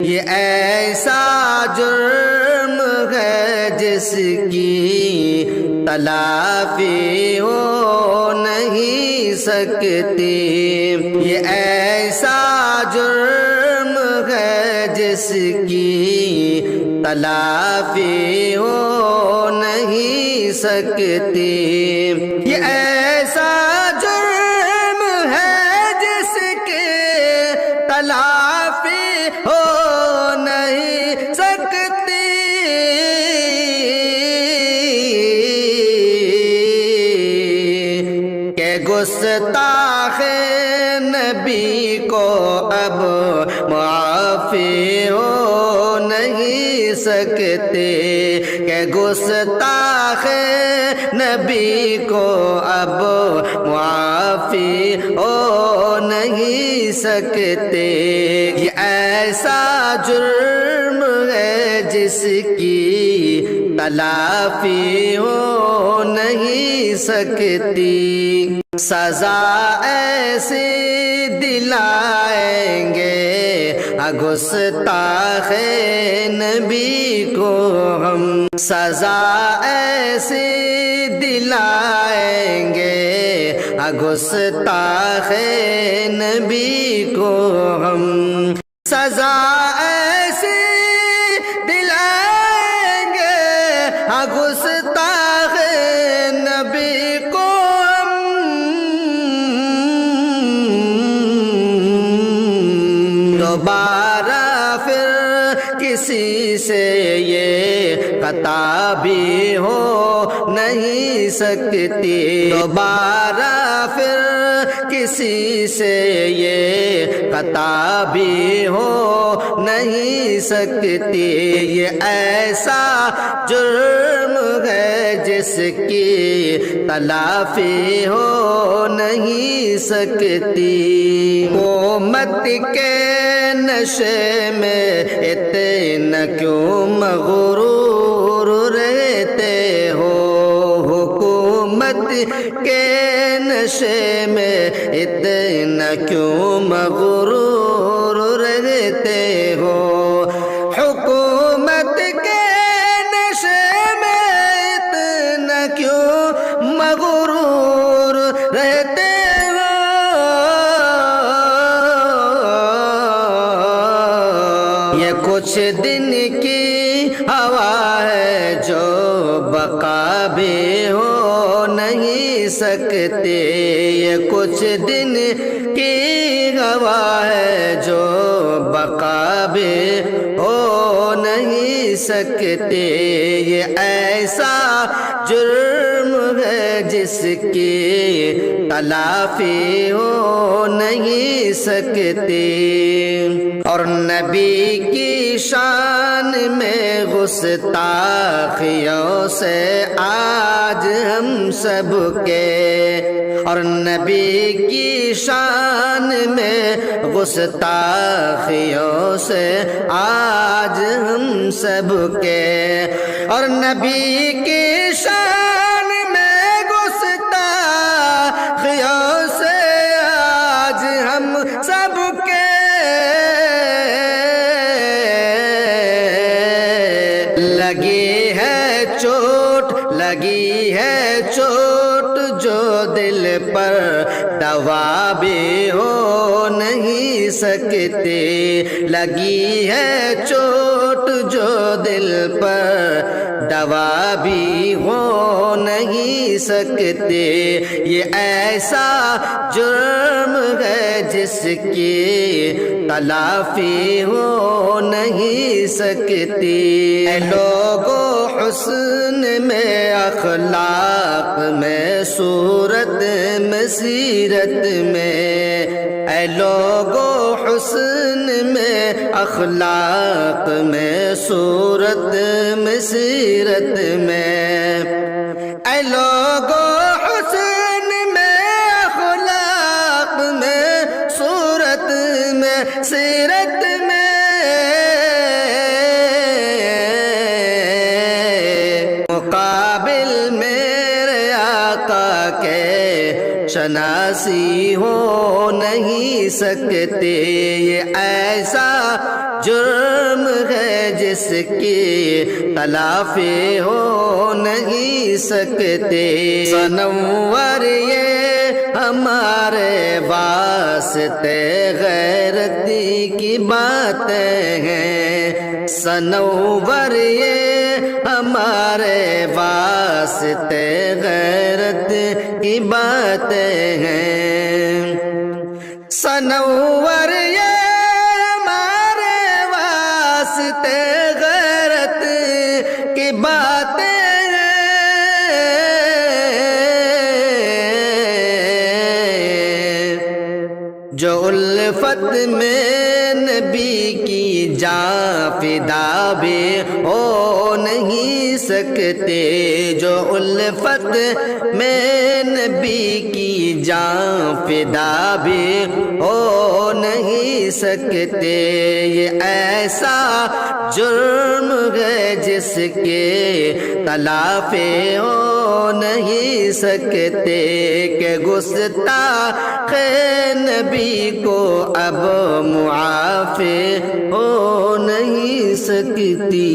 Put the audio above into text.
یہ ایسا جرم ہے جس کی تلافی ہو نہیں سکتی، یہ ایسا جرم ہے جس کی تلافی ہو نہیں سکتی، یہ ایسا جرم ہے جس کی تلافی ہو نہیں سکتی، کہ گستاخ نبی کو اب معافی ہو نہیں سکتے، کہ گستاخ نبی کو اب معافی ہو نہیں سکتے، یہ ایسا جرم ہے جس کی تلافی ہو نہیں سکتی، سزا ایسی دلائیں گے گستاخ نبی کو ہم، سزا ایسی دلائیں گے گستاخ نبی کو ہم، سزا ایسی دلائیں گے گستاخ نبی کو ہم، دوبارہ پھر کسی سے یہ خطا بھی ہو نہیں سکتی، دوبارہ پھر کسی سے یہ خطا بھی ہو نہیں سکتی، یہ ایسا جرم ہے جس کی تلافی ہو نہیں سکتی، قومت کے نشے میں اتنا کیوں مغرور رہتے ہو، حکومت کے نشے میں اتنا کیوں مغرور رہتے ہو، حکومت کے نشے میں اتنا کیوں مغرور رہتے ہو، یہ کچھ دن کی ہوا ہے جو بقا بھی ہو نہیں سکتے، یہ کچھ دن کی ہوا ہے جو بقا بھی ہو نہیں سکتے، یہ ایسا جرم ہے جس کی تلافی ہو نہیں سکتی، اور نبی کی شان میں گستاخیوں سے آج ہم سب کے، اور نبی کی شان میں گستاخیوں سے آج ہم سب کے، اور نبی کی شان میں گستاخیوں سے آج ہم سب کے، لگی ہے چوٹ لگی ہے چوٹ جو دل پر دوا بھی ہو نہیں سکتی، لگی ہے چوٹ جو دل پر دوا بھی ہو نہیں سکتی، یہ ایسا جرم ہے جس کی تلافی ہو نہیں سکتی، اے لوگو حسن میں اخلاق میں صورت میں سیرت میں، اے لوگو حسن میں اخلاق میں صورت میں سیرت میں، اے لوگو حسن میں اخلاق میں صورت میں سیرت میں، مقابل میرے آقا کے شناسی ہو نہیں سکتے، یہ ایسا جرم ہے جس کی تلافی ہو نہیں سکتے. سنور یہ ہمارے واسطے غیرتی کی باتیں ہیں. سنور یہ ہمارے واسطے غیرت کی باتیں ہیں. سنور یہ ہمارے واسطے غیرت کی باتیں جو الفت میں نبی کی جاں فدا بھی ہو نہیں سکتے. جو الفت میں نبی کی جاں فدا بھی ہو نہیں سکتے. یہ ایسا جرم ہے جس کے تلافی ہو نہیں سکتے کہ گستاخ نبی کو اب معافی ہو نہیں سکتی.